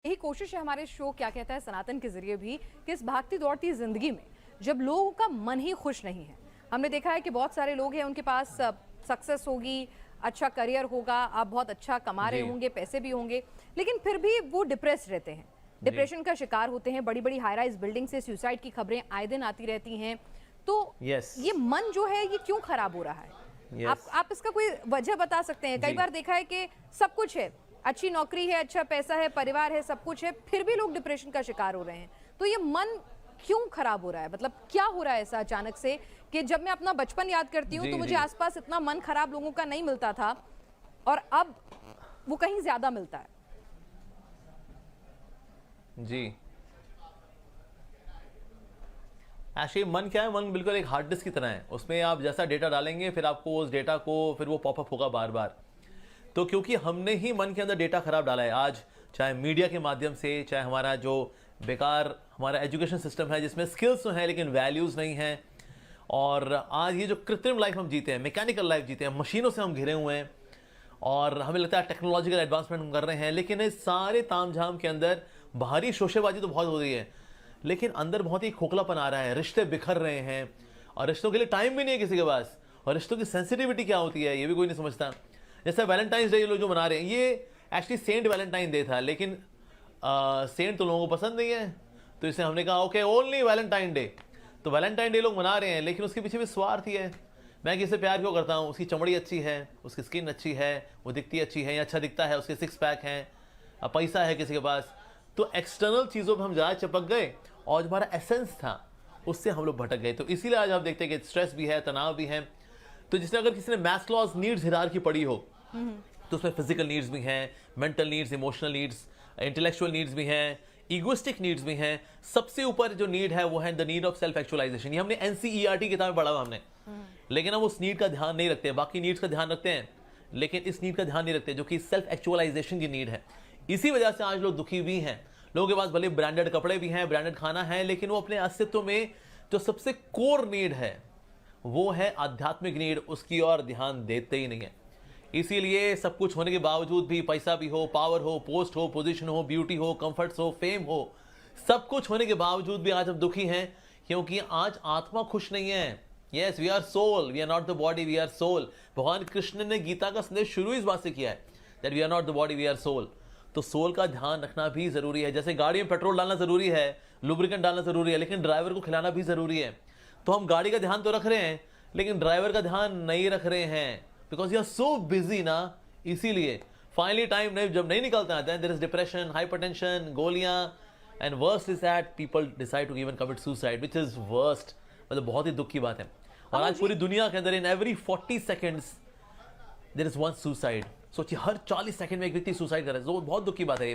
यही कोशिश है हमारे शो क्या कहता है सनातन के जरिए भी कि इस भागती दौड़ती जिंदगी में जब लोगों का मन ही खुश नहीं है, हमने देखा है कि बहुत सारे लोग हैं उनके पास सक्सेस होगी, अच्छा करियर होगा, आप बहुत अच्छा कमा रहे होंगे, पैसे भी होंगे, लेकिन फिर भी वो डिप्रेस रहते हैं, डिप्रेशन का शिकार होते हैं। बड़ी बड़ी हाई राइज बिल्डिंग से सुसाइड की खबरें आए दिन आती रहती हैं। तो ये मन जो है ये क्यों खराब हो रहा है? आप इसका कोई वजह बता सकते हैं? कई बार देखा है कि सब कुछ है, अच्छी नौकरी है, अच्छा पैसा है, परिवार है, सब कुछ है, फिर भी लोग डिप्रेशन का शिकार हो रहे हैं। तो ये मन क्यों खराब हो रहा है? मतलब क्या हो रहा है ऐसा अचानक से कि जब मैं अपना बचपन याद करती हूँ तो मुझे आसपास इतना मन खराब लोगों का नहीं मिलता था और अब वो कहीं ज्यादा मिलता है। जी एक्चुअली मन क्या है, मन बिल्कुल एक हार्ड डिस्क की तरह है। उसमें आप जैसा डेटा डालेंगे फिर आपको उस डेटा को फिर वो पॉपअप होगा बार बार। तो क्योंकि हमने ही मन के अंदर डेटा खराब डाला है आज, चाहे मीडिया के माध्यम से, चाहे हमारा जो बेकार हमारा एजुकेशन सिस्टम है जिसमें स्किल्स तो हैं लेकिन वैल्यूज़ नहीं हैं, और आज ये जो कृत्रिम लाइफ हम जीते हैं, मैकेनिकल लाइफ जीते हैं, मशीनों से हम घिरे हुए हैं और हमें लगता है टेक्नोलॉजिकल एडवांसमेंट हम कर रहे हैं, लेकिन इस सारे तामझाम के अंदर बाहरी शोशेबाजी तो बहुत हो रही है लेकिन अंदर बहुत ही खोखलापन आ रहा है, रिश्ते बिखर रहे हैं और रिश्तों के लिए टाइम भी नहीं है किसी के पास, और रिश्तों की सेंसिटिविटी क्या होती है ये भी कोई नहीं समझता। जैसे वैलेंटाइंस डे ये लोग जो मना रहे हैं, ये एक्चुअली सेंट वैलेंटाइन डे था, लेकिन सेंट तो लोगों को पसंद नहीं है, तो इसलिए हमने कहा ओके ओनली वैलेंटाइन डे। तो वैलेंटाइन डे लोग मना रहे हैं लेकिन उसके पीछे भी स्वार्थ ही है। मैं किससे प्यार क्यों करता हूँ? उसकी चमड़ी अच्छी है, उसकी स्किन अच्छी है, वो दिखती अच्छी है या अच्छा दिखता है, उसके सिक्स पैक हैं, पैसा है किसी के पास, तो एक्सटर्नल चीज़ों पर हम ज़्यादा चिपक गए और जो हमारा एसेंस था उससे हम लोग भटक गए। तो इसीलिए आज आप देखते हैं कि स्ट्रेस भी है, तनाव भी है। तो जिसने अगर किसी ने मैस्लोज नीड्स हिरार्की पढ़ी हो तो उसमें फिजिकल नीड्स भी हैं, mental needs, emotional needs, intellectual needs भी हैं, इगोइस्टिक नीड्स भी हैं। सबसे ऊपर जो नीड है वो है the need of self actualization. ये हमने एनसीईआरटी किताब में पढ़ा हुआ हमने, लेकिन हम उस नीड का ध्यान नहीं रखते। बाकी नीड्स का ध्यान रखते हैं लेकिन इस नीड का ध्यान नहीं रखते जो कि सेल्फ एक्चुअलाइजेशन की नीड है। इसी वजह से आज लोग दुखी भी हैं। लोगों के पास भले ब्रांडेड कपड़े भी हैं, ब्रांडेड खाना है, लेकिन वो अपने अस्तित्व में जो सबसे कोर नीड है वो है आध्यात्मिक नीड, उसकी ओर ध्यान देते ही नहीं है। इसीलिए सब कुछ होने के बावजूद भी, पैसा भी हो, पावर हो, पोस्ट हो, पोजीशन हो, ब्यूटी हो, कंफर्ट्स हो, फेम हो, सब कुछ होने के बावजूद भी आज हम दुखी हैं क्योंकि आज आत्मा खुश नहीं है। Yes, we are soul, we are not the body, we are soul. भगवान कृष्ण ने गीता का संदेश शुरू इस बात से किया है that we are not the body, we are soul. तो सोल का ध्यान रखना भी जरूरी है। जैसे गाड़ी में पेट्रोल डालना जरूरी है, लुब्रिकेंट डालना जरूरी है, लेकिन ड्राइवर को खिलाना भी जरूरी है। तो हम गाड़ी का ध्यान तो रख रहे हैं लेकिन ड्राइवर का ध्यान नहीं रख रहे हैं because you are so busy ना। इसीलिए फाइनली टाइम जब नहीं निकलता है देयर इज डिप्रेशन, हाइपरटेंशन, गोलियां, and worst is that people decide to even commit suicide, which is worst. मतलब बहुत ही दुख की बात है। और आज पूरी दुनिया के अंदर in every 40 seconds there is one suicide. सोचिए हर 40 सेकंड में एक व्यक्ति सुसाइड कर रहा है, तो बहुत दुख की बात है।